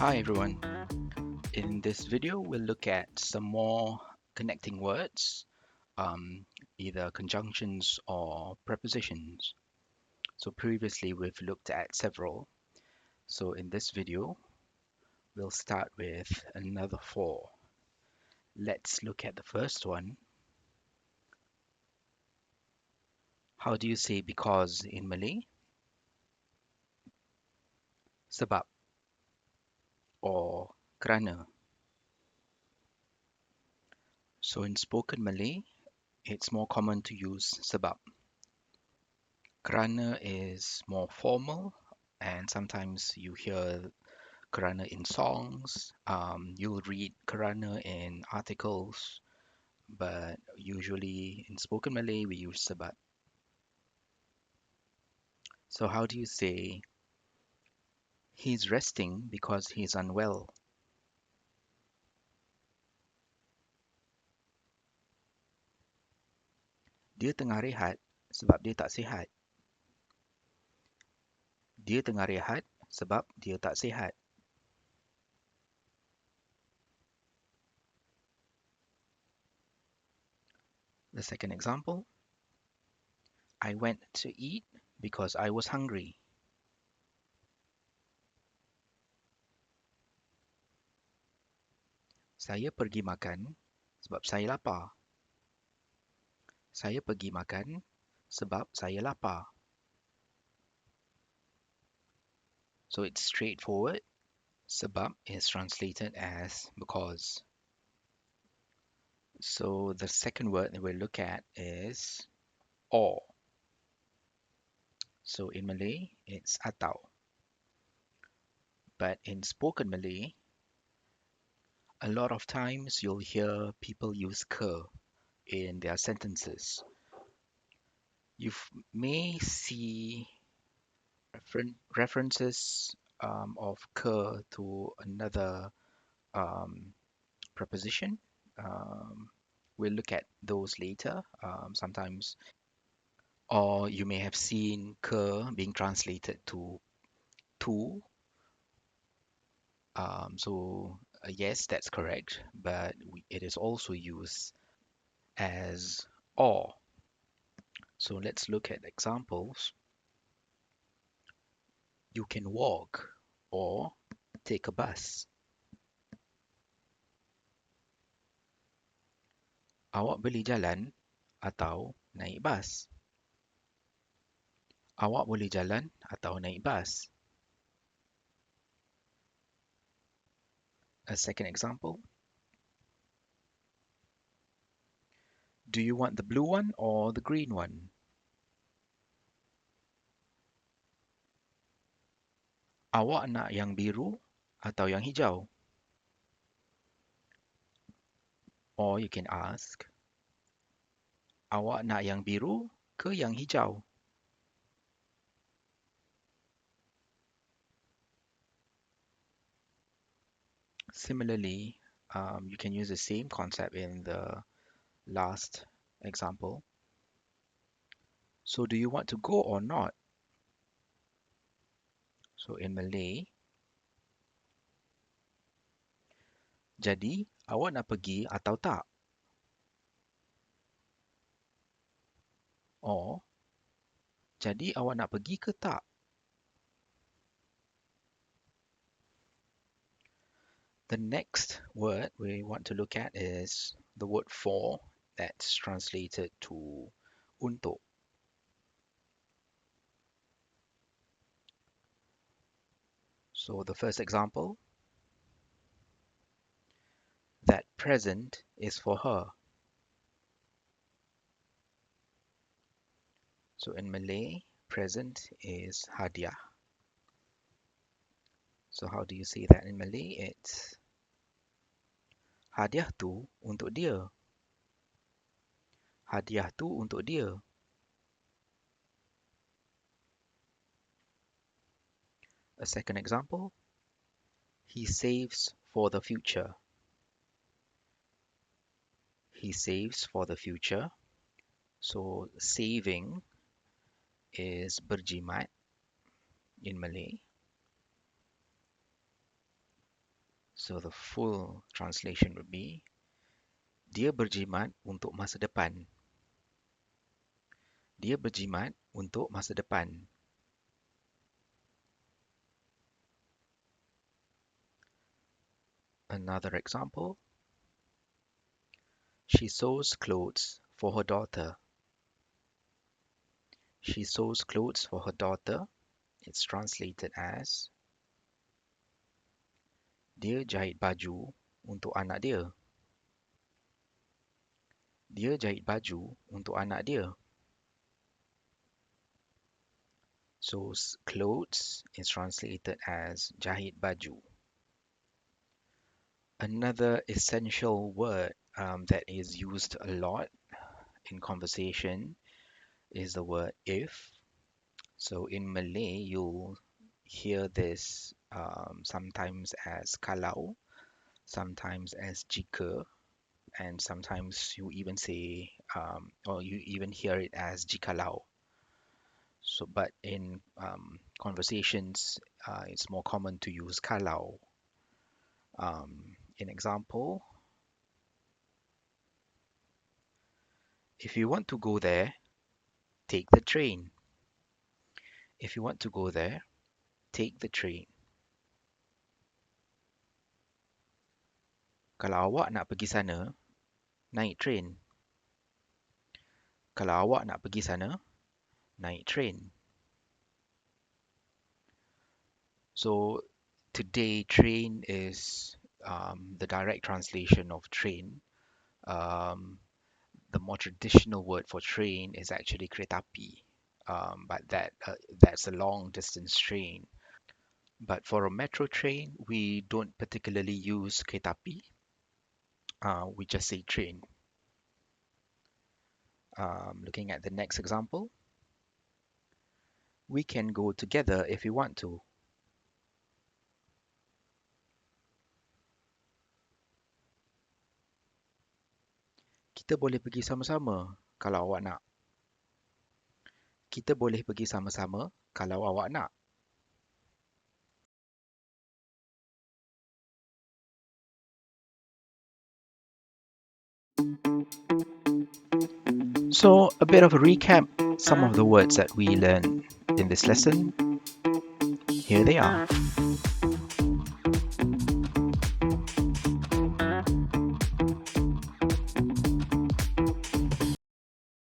Hi everyone. In this video, we'll look at some more connecting words, um, either conjunctions or prepositions. So previously we've looked at several. So in this video, we'll start with another four. Let's look at the first one. How do you say because in Malay? Sebab or kerana. So in spoken Malay, it's more common to use sebab. Kerana is more formal, and sometimes you hear kerana in songs. You'll read kerana in articles, but usually in spoken Malay we use sebab. So how do you say he's resting because he's unwell? Dia tengah rehat sebab dia tak sihat. Dia tengah rehat sebab dia tak sihat. The second example, I went to eat because I was hungry. Saya pergi makan sebab saya lapar. Saya pergi makan sebab saya lapar. So it's straightforward. Sebab is translated as because. So the second word that we'll look at is or. So in Malay, it's atau. But in spoken Malay, a lot of times you'll hear people use ke in their sentences. You may see references of ke to another preposition. Um, we'll look at those later. Sometimes, or you may have seen ke being translated to tu. Yes, that's correct, but it is also used as or. So let's look at examples. You can walk or take a bus. Awak boleh jalan atau naik bas. Awak boleh jalan atau naik bas. A second example. Do you want the blue one or the green one? Awak nak yang biru atau yang hijau? Or you can ask, awak nak yang biru ke yang hijau? Similarly, you can use the same concept in the last example. So do you want to go or not? So in Malay, jadi awak nak pergi atau tak? Or, jadi awak nak pergi ke tak? The next word we want to look at is the word for, that's translated to untuk. So the first example, that present is for her. So in Malay, present is hadiah. So how do you say that in Malay? It's hadiah tu untuk dia. Hadiah tu untuk dia. A second example, he saves for the future. He saves for the future. So saving is berjimat in Malay. So the full translation would be, dia berjimat untuk masa depan. Dia berjimat untuk masa depan. Another example, she sews clothes for her daughter. She sews clothes for her daughter. It's translated as, dia jahit baju untuk anak dia. Dia jahit baju untuk anak dia. So clothes is translated as jahit baju. Another essential word that is used a lot in conversation is the word if. So in Malay, you'll hear this sometimes as kalau, sometimes as jika, and sometimes you even say, or you even hear it as jikalau. So, but in conversations, it's more common to use kalau. In example, if you want to go there, take the train. If you want to go there, take the train. Kalau awak nak pergi sana, naik train. Kalau awak nak pergi sana, naik train. So today, train is the direct translation of train. The more traditional word for train is actually kereta api, but that's a long distance train. But for a metro train, we don't particularly use kereta api. We just say train. Looking at the next example, we can go together if we want to. Kita boleh pergi sama-sama kalau awak nak. Kita boleh pergi sama-sama kalau awak nak. So, a bit of a recap, some of the words that we learned in this lesson. Here they are.